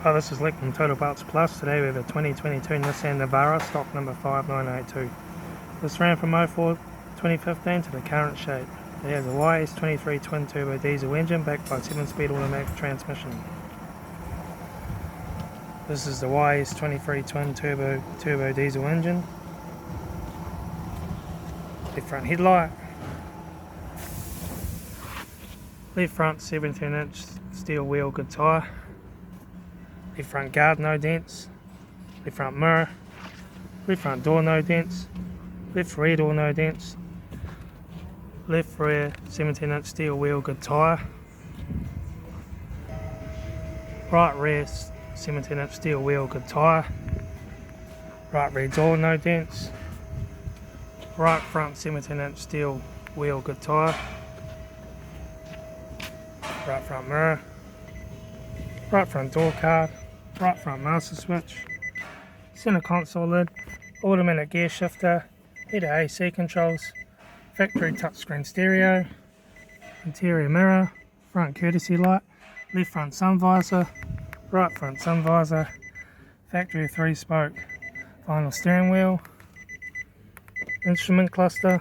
Hi, this is Litre from Total Parts Plus. Today we have a 2022 Nissan Navara, stock number 5982. This ran from 04/2015 to the current shape. It has a YS23 twin turbo diesel engine backed by 7-speed automatic transmission. This is the YS23 twin turbo diesel engine. Left front headlight. Left front 17-inch steel wheel, good tyre. Left front guard, no dents. Left front mirror. Left front door, no dents. Left rear door, no dents. Left rear 17-inch steel wheel, good tyre. Right rear 17-inch steel wheel, good tyre. Right rear door, no dents. Right front 17-inch steel wheel, good tyre. Right front mirror. Right front door card. Right front master switch. Center console lid. Automatic gear shifter. Heater AC controls. Factory touchscreen stereo. Interior mirror. Front courtesy light. Left front sun visor. Right front sun visor. Factory 3-spoke vinyl steering wheel. Instrument cluster.